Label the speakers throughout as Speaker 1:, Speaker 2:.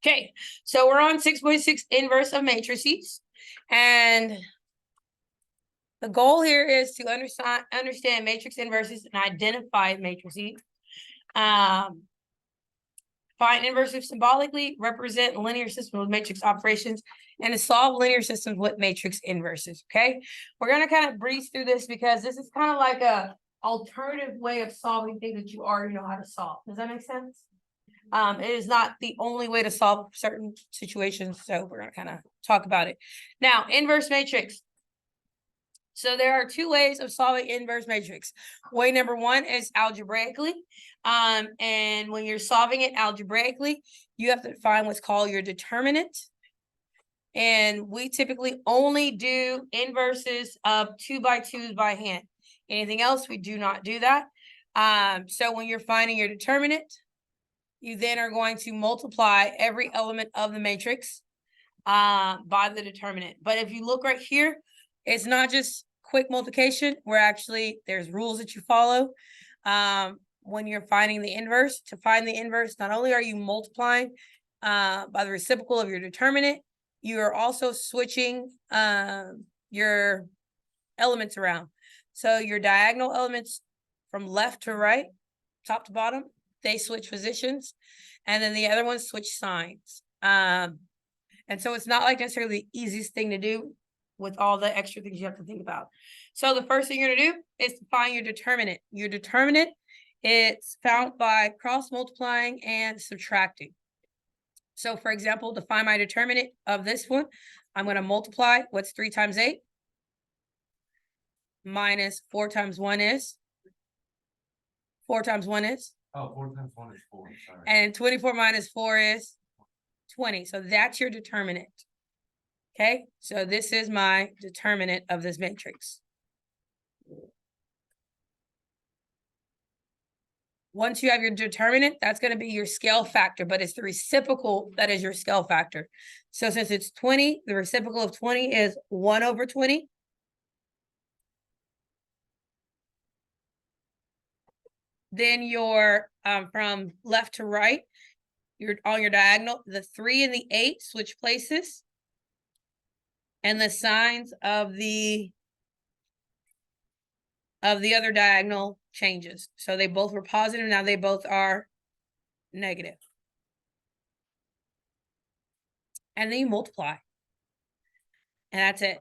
Speaker 1: Okay, so we're on 6.6 inverse of matrices. And the goal here is to understand matrix inverses and identify matrices. Find inverses symbolically, represent linear systems with matrix operations, and to solve linear systems with matrix inverses. Okay, we're going to kind of breeze through this because this is kind of like a alternative way of solving things that you already know how to solve. Does that make sense? It is not the only way to solve certain situations, so we're going to kind of talk about it. Now, inverse matrix. So there are two ways of solving inverse matrix. Way number one is algebraically. And when you're solving it algebraically, you have to find what's called your determinant. And we typically only do inverses of 2x2s by hand. Anything else, we do not do that. So when you're finding your determinant, you then are going to multiply every element of the matrix by the determinant. But if you look right here, it's not just quick multiplication. There's rules that you follow when you're finding the inverse. To find the inverse, not only are you multiplying by the reciprocal of your determinant, you are also switching your elements around. So your diagonal elements from left to right, top to bottom, they switch positions, and then the other ones switch signs. And so it's not like necessarily the easiest thing to do with all the extra things you have to think about. So the first thing you're going to do is to find your determinant. Your determinant, it's found by cross multiplying and subtracting. So for example, to find my determinant of this one, I'm going to multiply what's 3 times 8 minus 4 times 1 is 4 times 1 is
Speaker 2: 4 times 1 is 4. Sorry.
Speaker 1: And 24 minus 4 is 20. So that's your determinant. Okay, so this is my determinant of this matrix. Once you have your determinant, that's going to be your scale factor, but it's the reciprocal that is your scale factor. So since it's 20, the reciprocal of 20 is 1 over 20. Then your from left to right, you're on your diagonal, the 3 and the 8 switch places. And the signs of the other diagonal changes. So they both were positive, now they both are negative. And then you multiply. And that's it.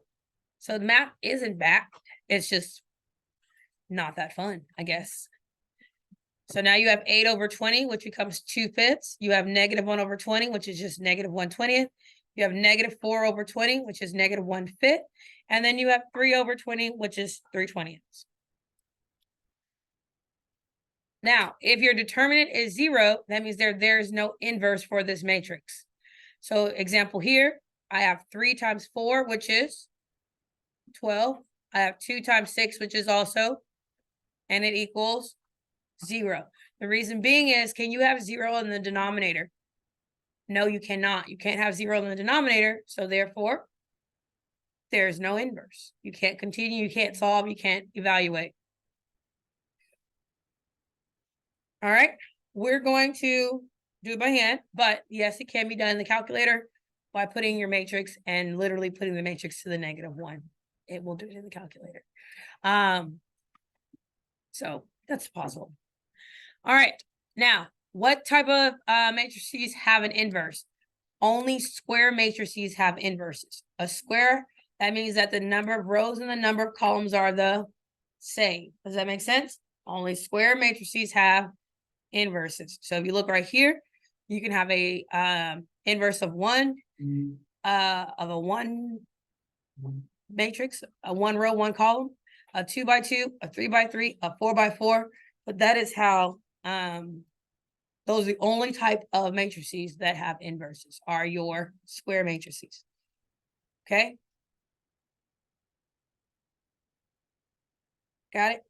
Speaker 1: So the math isn't bad. It's just not that fun, I guess. So now you have 8 over 20, which becomes 2/5. You have negative 1 over 20, which is just negative 1/20. You have negative 4 over 20, which is negative 1/5. And then you have 3 over 20, which is 3/20. Now, if your determinant is 0, that means there's no inverse for this matrix. So example here, I have 3 times 4, which is 12. I have 2 times 6, which is also, and it equals 0. The reason being is, can you have 0 in the denominator? No, you cannot. You can't have 0 in the denominator, so therefore, there's no inverse. You can't continue, you can't solve, you can't evaluate. All right, we're going to do it by hand, but yes, it can be done in the calculator by putting your matrix and literally putting the matrix to the -1. It will do it in the calculator. So that's possible. All right, now, what type of matrices have an inverse? Only square matrices have inverses. A square, that means that the number of rows and the number of columns are the same. Does that make sense? Only square matrices have inverses. So if you look right here, you can have a inverse of 1, of a 1 matrix, a 1 row, 1 column, a 2x2, a 3x3, a 4x4. But that is how those are the only type of matrices that have inverses, are your square matrices. Okay? Got it?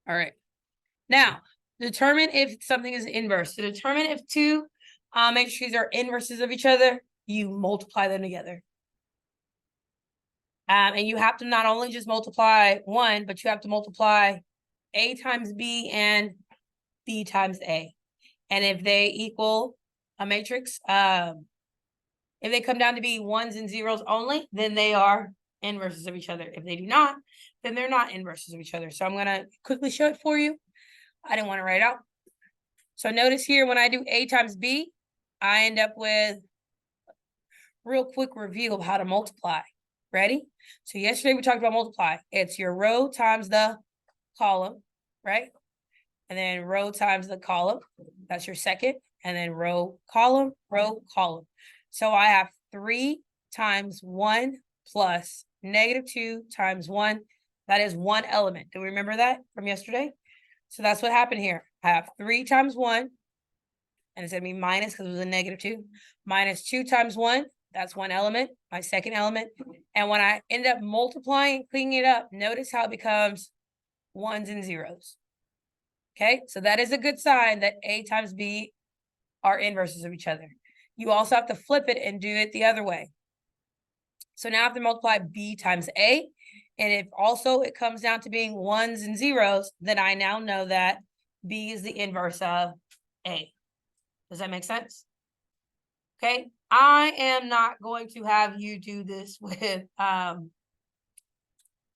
Speaker 1: All right. Now, determine if something is inverse. To determine if 2 matrices are inverses of each other, you multiply them together. And you have to not only just multiply 1, but you have to multiply A times B and B times A. And if they equal a matrix. If they come down to be ones and zeros only, then they are inverses of each other. If they do not, then they're not inverses of each other. So I'm going to quickly show it for you. I didn't want to write out. So notice here, when I do A times B, I end up with real quick review of how to multiply. Ready? So yesterday we talked about multiply. It's your row times the column, right? And then row times the column. That's your second. And then row, column, row, column. So I have 3 times 1 plus -2 times 1. That is one element. Do we remember that from yesterday? So that's what happened here. I have 3 times 1. And it's going to be minus because it was a -2. Minus 2 times 1. That's one element, my second element. And when I end up multiplying, cleaning it up, notice how it becomes ones and zeros. Okay, so that is a good sign that A times B are inverses of each other. You also have to flip it and do it the other way. So now I have to multiply B times A. And if also it comes down to being ones and zeros, then I now know that B is the inverse of A. Does that make sense? Okay, I am not going to have you do this with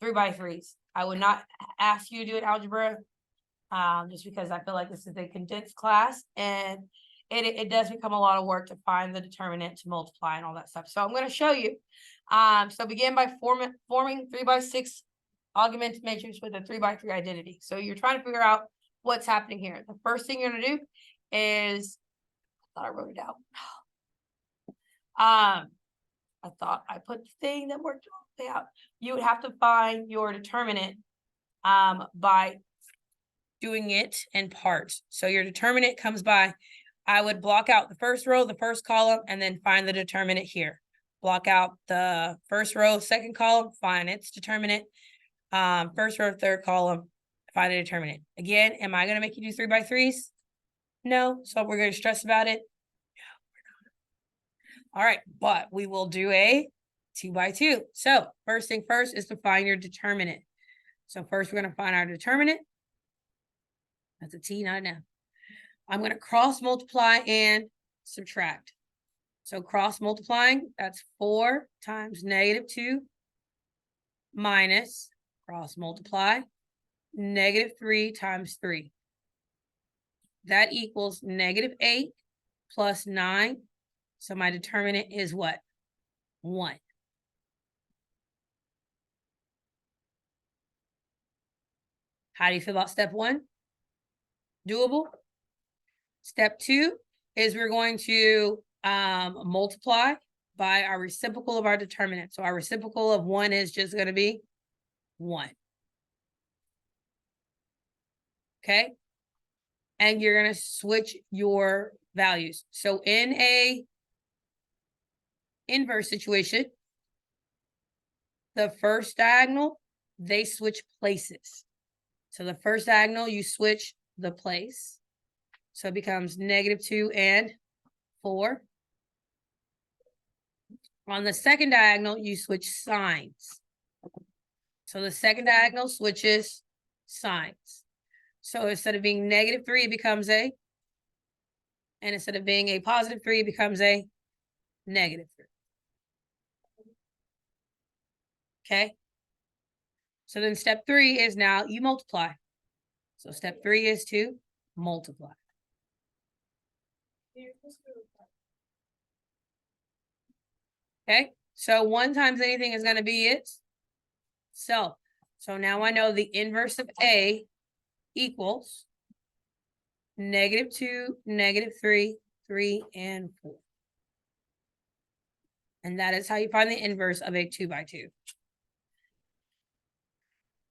Speaker 1: 3x3s. I would not ask you to do it algebra, just because I feel like this is a condensed class, and it does become a lot of work to find the determinant, to multiply and all that stuff. So I'm going to show you. So begin by forming 3x6 augmented matrix with a 3x3 identity. So you're trying to figure out what's happening here. The first thing you're going to do is, I thought I wrote it out. I thought I put the thing that worked all the way out. You would have to find your determinant by doing it in parts. So your determinant comes by, I would block out the first row, the first column, and then find the determinant here. Block out the first row, second column, find its determinant. First row, third column, find a determinant. Again, am I going to make you do 3x3s? No. So we're going to stress about it. All right, but we will do a 2x2. So first thing first is to find your determinant. So first we're going to find our determinant. That's a T, not an F. I'm going to cross multiply and subtract. So cross multiplying, that's 4 times -2 minus, cross multiply, -3 times 3. That equals -8 plus 9. So my determinant is what? 1. How do you feel about step 1? Doable? Step 2 is we're going to multiply by our reciprocal of our determinant. So our reciprocal of 1 is just going to be 1. Okay? And you're going to switch your values. So in a inverse situation, the first diagonal, they switch places. So the first diagonal, you switch the place. So it becomes -2 and 4. On the second diagonal, you switch signs. So the second diagonal switches signs. So instead of being -3, it becomes a, and instead of being a +3, it becomes a -3. Okay. So then step 3 is now you multiply. So step 3 is to multiply. Okay. So 1 times anything is going to be itself. So now I know the inverse of A equals -2, -3, 3, and 4. And that is how you find the inverse of a 2x2.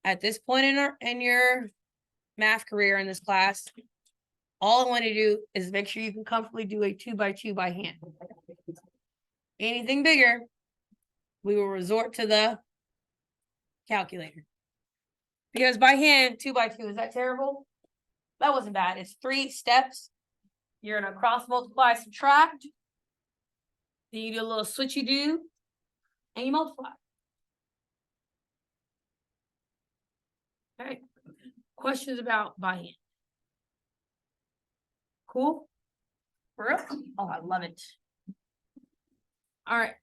Speaker 1: At this point in your math career in this class, all I want to do is make sure you can comfortably do a 2x2 by hand. Anything bigger, we will resort to the calculator. Because by hand, 2x2, is that terrible? That wasn't bad. It's 3 steps. You're going to cross multiply, subtract. Then you do a little switchy do, and you multiply. Okay. Questions about by hand? Cool. For real? Oh, I love it. All right.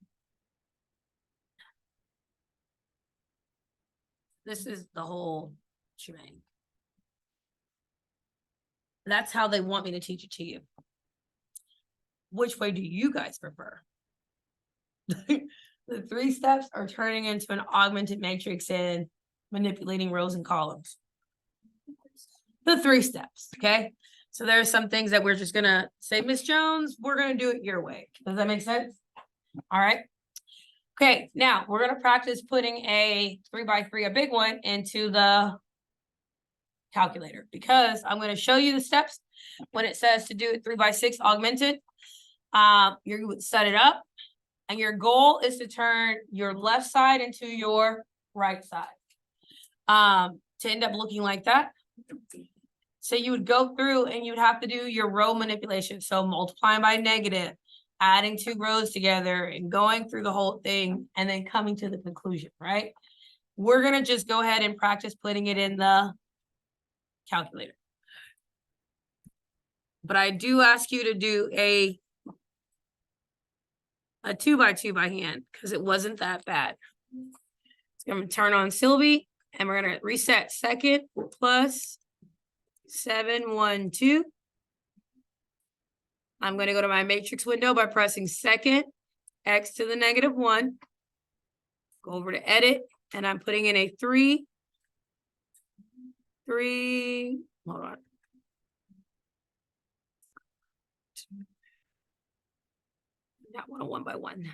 Speaker 1: This is the whole shebang. That's how they want me to teach it to you. Which way do you guys prefer? The 3 steps are turning into an augmented matrix and manipulating rows and columns. The 3 steps, okay? So there are some things that we're just gonna say, Miss Jones, we're gonna do it your way. Does that make sense? All right. Okay, now we're gonna practice putting a 3x3, a big one, into the calculator because I'm gonna show you the steps. When it says to do it 3x6 augmented, you would set it up, and your goal is to turn your left side into your right side, to end up looking like that. So you would go through and you'd have to do your row manipulation. So multiplying by negative, adding 2 rows together and going through the whole thing and then coming to the conclusion, right? We're gonna just go ahead and practice putting it in the calculator. But I do ask you to do a 2x2 by hand because it wasn't that bad. So I'm gonna turn on Sylvie and we're gonna reset second plus 712. I'm gonna go to my matrix window by pressing second, x to the -1. Go over to edit, and I'm putting in a 3, hold on. Not 1 by 1.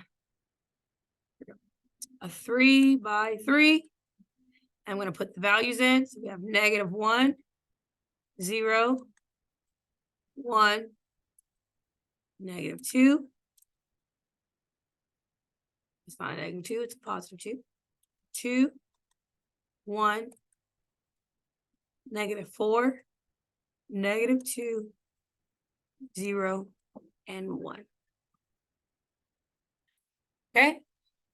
Speaker 1: A 3x3. I'm going to put the values in. So we have -1, 0, 1, -2. It's not a -2, it's a +2. 2, 1, -4, -2, 0, and 1. Okay,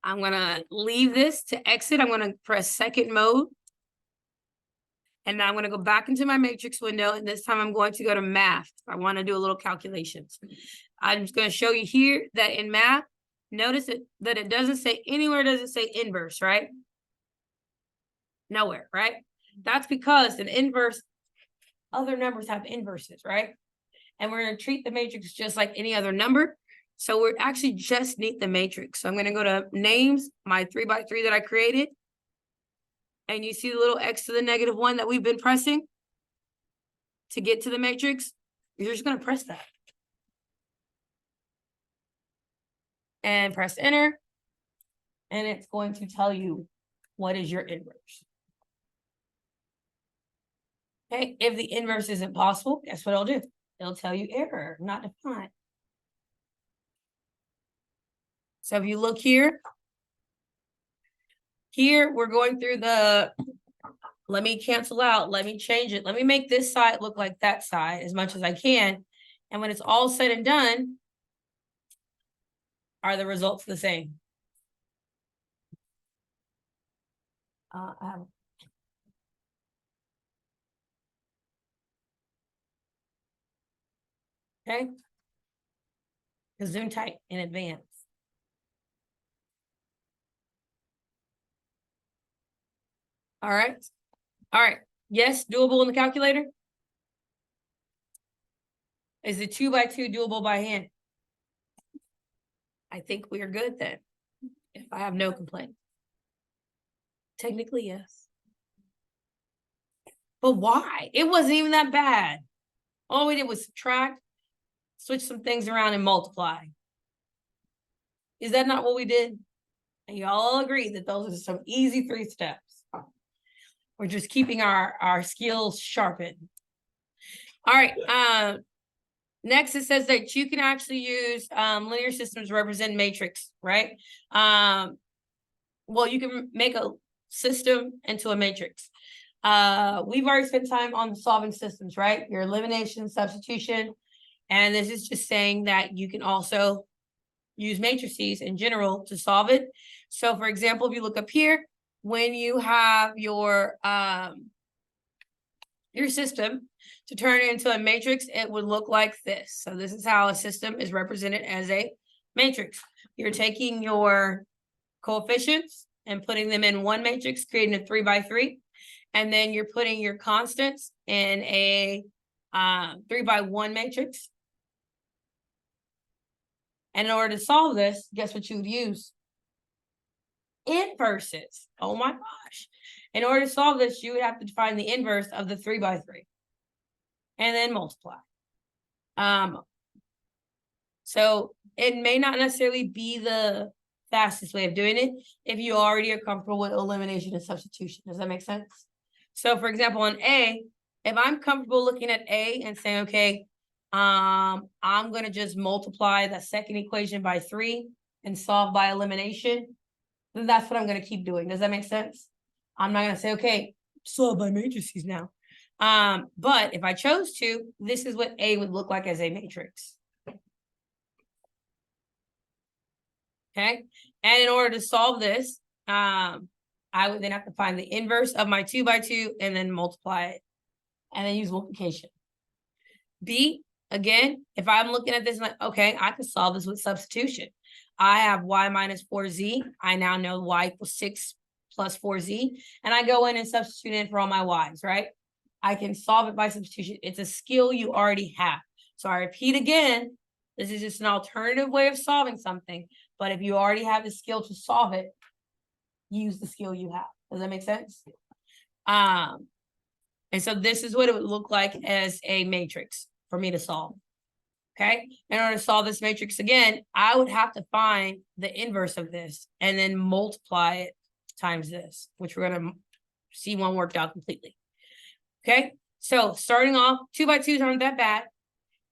Speaker 1: I'm gonna leave this to exit. I'm gonna press second mode. And now I'm gonna go back into my matrix window, and this time I'm going to go to math. I wanna do a little calculations. I'm just gonna show you here that in math, notice that it doesn't say anywhere, does it say inverse, right? Nowhere, right? That's because an inverse, other numbers have inverses, right? And we're gonna treat the matrix just like any other number. So we're actually just need the matrix. So I'm gonna go to names, my 3x3 that I created. And you see the little x to the -1 that we've been pressing to get to the matrix. You're just gonna press that. And press enter. And it's going to tell you what is your inverse. Okay, if the inverse isn't possible, guess what it'll do? It'll tell you error, not defined. So if you look here, we're going through the, let me cancel out, let me change it. Let me make this side look like that side as much as I can. And when it's all said and done, are the results the same? Okay. Zoom tight in advance. All right. All right. Yes, doable in the calculator? Is the 2x2 doable by hand? I think we are good then, if I have no complaint. Technically, yes. But why? It wasn't even that bad. All we did was subtract, switch some things around, and multiply. Is that not what we did? And y'all agree that those are some easy 3 steps. We're just keeping our skills sharpened. All right. Next, it says that you can actually use linear systems to represent matrix, right? Well, you can make a system into a matrix. We've already spent time on solving systems, right? Your elimination, substitution, and this is just saying that you can also use matrices in general to solve it. So, for example, if you look up here, when you have your system, To turn it into a matrix, it would look like this. So this is how a system is represented as a matrix. You're taking your coefficients and putting them in one matrix, creating a 3 by 3. And then you're putting your constants in a 3 by 1 matrix. And in order to solve this, guess what you would use? Inverses. Oh my gosh. In order to solve this, you would have to find the inverse of the 3 by 3. And then multiply. So it may not necessarily be the fastest way of doing it if you already are comfortable with elimination and substitution. Does that make sense? So for example, on A, if I'm comfortable looking at A and saying, okay, I'm going to just multiply the second equation by 3 and solve by elimination, then that's what I'm going to keep doing. Does that make sense? I'm not going to say, okay, solve by matrices now. But if I chose to, this is what A would look like as a matrix. Okay, and in order to solve this, I would then have to find the inverse of my 2 by 2 and then multiply it, and then use multiplication. B, again, if I'm looking at this like, okay, I can solve this with substitution. I have y minus 4z. I now know y equals 6 plus 4z, and I go in and substitute in for all my y's, right? I can solve it by substitution. It's a skill you already have. So I repeat again, this is just an alternative way of solving something. But if you already have the skill to solve it, use the skill you have. Does that make sense? And so this is what it would look like as a matrix for me to solve. Okay. In order to solve this matrix again, I would have to find the inverse of this and then multiply it times this, which we're going to see one worked out completely. Okay. So starting off, 2 by 2s aren't that bad.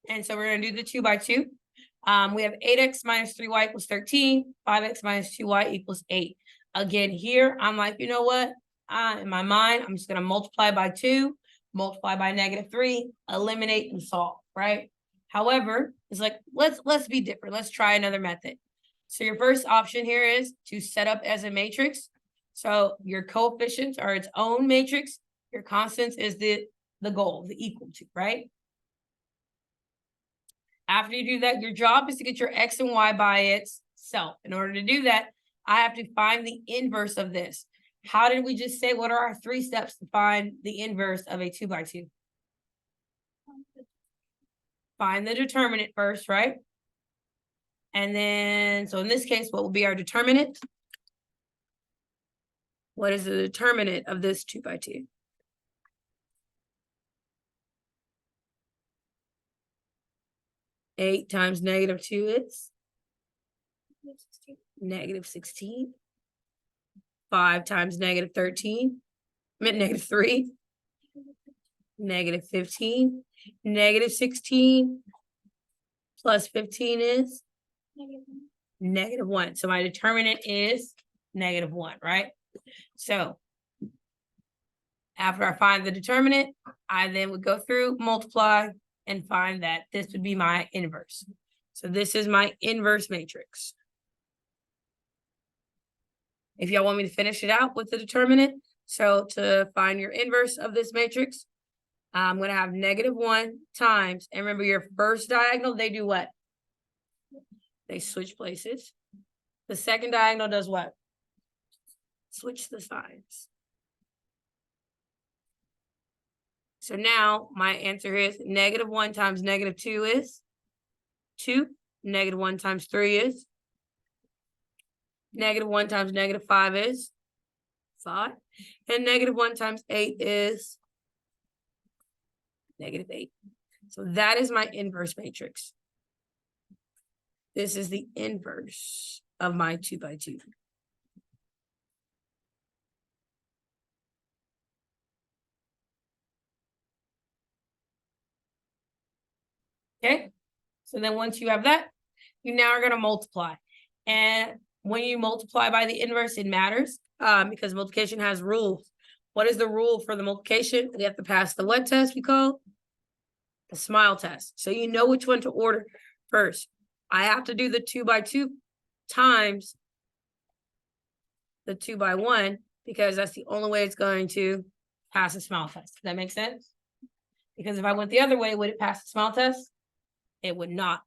Speaker 1: And so we're going to do the 2 by 2. We have 8x minus 3y equals 13, 5x minus 2y equals 8. Again, here, I'm like, you know what? In my mind, I'm just going to multiply by 2, multiply by -3, eliminate and solve, right? However, it's like, let's be different. Let's try another method. So your first option here is to set up as a matrix. So your coefficients are its own matrix. Your constants is the goal, the equal to, right? After you do that, your job is to get your x and y by itself. In order to do that, I have to find the inverse of this. How did we just say, what are our 3 steps to find the inverse of a 2 by 2? Find the determinant first, right? And then, so in this case, what will be our determinant? What is the determinant of this 2 by 2? Eight times -2 is -16. 5 times -13, -3, -15, -16 plus 15 is -1. So my determinant is -1, right? So after I find the determinant, I then would go through, multiply, and find that this would be my inverse. So this is my inverse matrix. If y'all want me to finish it out with the determinant, so to find your inverse of this matrix, I'm going to have -1 times, and remember your first diagonal, they do what? They switch places. The second diagonal does what? Switch the signs. So now my answer is -1 times -2 is 2. -1 times 3 is -1 times -5 is 5. And -1 times 8 is -8. So that is my inverse matrix. This is the inverse of my 2 by 2. Okay, so then once you have that, you now are going to multiply. And when you multiply by the inverse, it matters because multiplication has rules. What is the rule for the multiplication? We have to pass the what test we call? The smile test. So you know which one to order first. I have to do the 2 by 2 times the 2 by 1 because that's the only way it's going to pass the smile test. Does that make sense? Because if I went the other way, would it pass the smell test? It would not.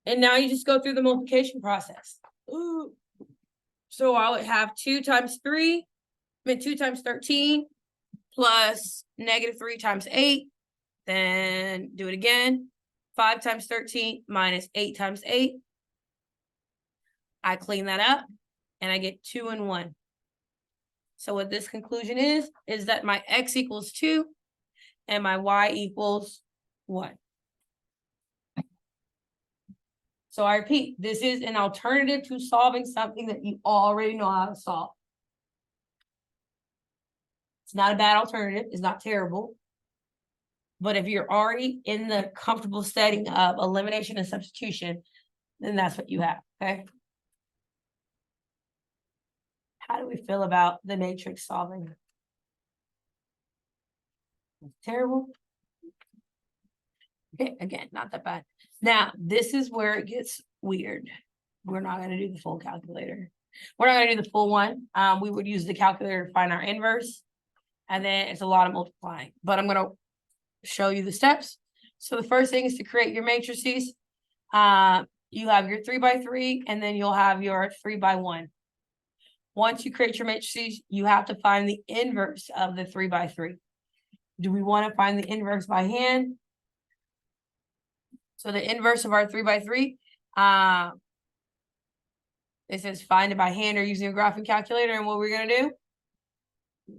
Speaker 1: And now you just go through the multiplication process. Ooh. So I would have 2 times 3, 2 times 13, plus -3 times 8. Then do it again. 5 times 13 minus 8 times 8. I clean that up and I get 2 and 1. So what this conclusion is that my x equals 2 and my y equals 1. So I repeat, this is an alternative to solving something that you already know how to solve. It's not a bad alternative. It's not terrible. But if you're already in the comfortable setting of elimination and substitution, then that's what you have, okay? How do we feel about the matrix solving? Terrible? Okay, again, not that bad. Now, this is where it gets weird. We're not going to do the full calculator. We're not going to do the full one. We would use the calculator to find our inverse. And then it's a lot of multiplying. But I'm going to show you the steps. So the first thing is to create your matrices. You have your 3 by 3, and then you'll have your 3 by 1. Once you create your matrices, you have to find the inverse of the 3 by 3. Do we want to find the inverse by hand? So the inverse of our 3 by 3, it says find it by hand or using a graphing calculator. And what we're going to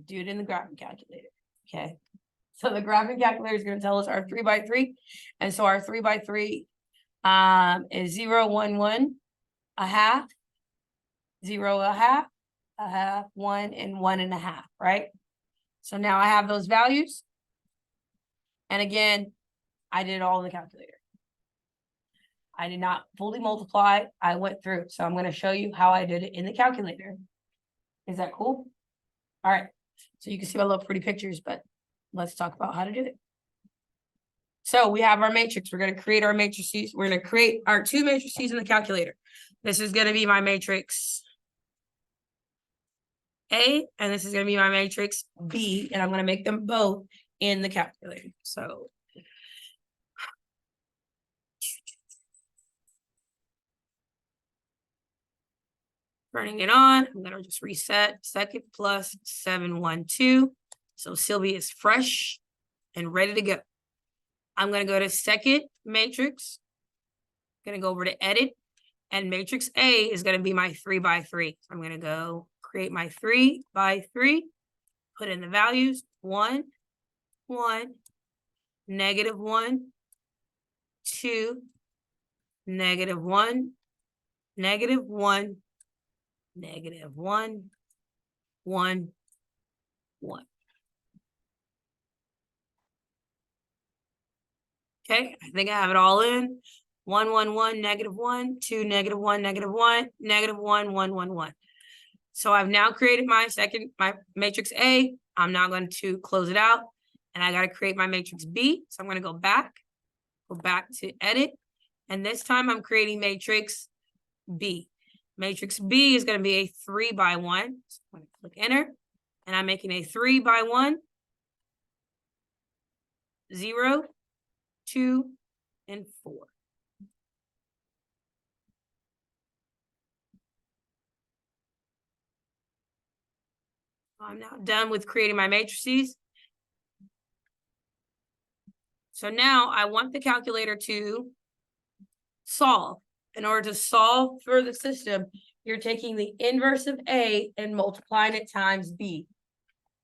Speaker 1: do it in the graphing calculator. Okay. So the graphing calculator is going to tell us our 3 by 3. And so our 3 by 3 is 0, 1, 1, a half, 0, a half, 1, and 1 and a half, right? So now I have those values. And again, I did it all in the calculator. I did not fully multiply. I went through. So I'm going to show you how I did it in the calculator. Is that cool? All right. So you can see my little pretty pictures, but let's talk about how to do it. So we have our matrix. We're going to create our matrices. We're going to create our 2 matrices in the calculator. This is going to be my matrix A, and this is going to be my matrix B, and I'm going to make them both in the calculator. So turning it on, I'm going to just reset second plus 712. So Sylvia is fresh and ready to go. I'm going to go to second matrix. Going to go over to edit, and matrix A is going to be my 3 by 3. So I'm going to go create my 3 by 3, put in the values 1, 1, -1, 2, -1, -1, -1, 1, 1. Okay, I think I have it all in. 1, 1, 1, -1, 2, -1, -1, -1, 1, 1, 1. So I've now created my matrix A. I'm now going to close it out, and I got to create my matrix B. So I'm going to go back to edit, and this time I'm creating matrix B. Matrix B is going to be a 3 by 1. So I'm going to click enter, and I'm making a 3 by 1, 0, 2, and 4. I'm now done with creating my matrices. So now I want the calculator to solve. In order to solve for the system, you're taking the inverse of A and multiplying it times B.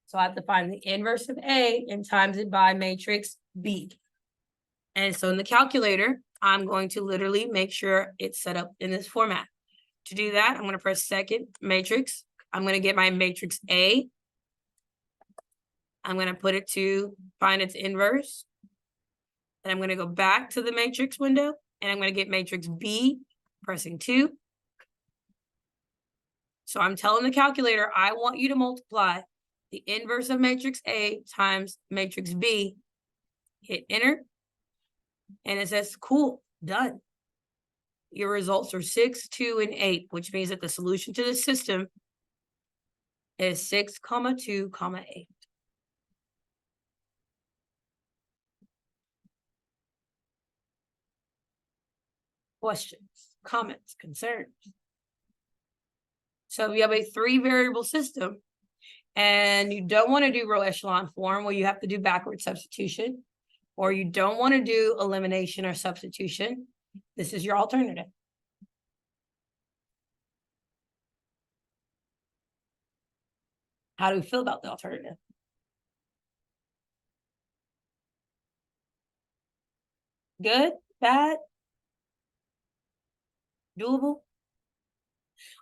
Speaker 1: So I have to find the inverse of A and times it by matrix B. And so in the calculator, I'm going to literally make sure it's set up in this format. To do that, I'm going to press second matrix. I'm going to get my matrix A. I'm going to put it to find its inverse. And I'm going to go back to the matrix window, and I'm going to get matrix B, pressing 2. So I'm telling the calculator, I want you to multiply the inverse of matrix A times matrix B. Hit enter. And it says, cool, done. Your results are 6, 2, and 8, which means that the solution to the system is 6, 2, 8. Questions, comments, concerns? So if you have a 3-variable system and you don't want to do row echelon form, well, you have to do backward substitution, or you don't want to do elimination or substitution, this is your alternative. How do we feel about the alternative? Good, bad, doable?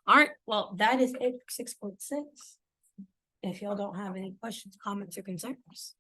Speaker 1: Aren't, well, that is it, 6.6. If y'all don't have any questions, comments, or concerns.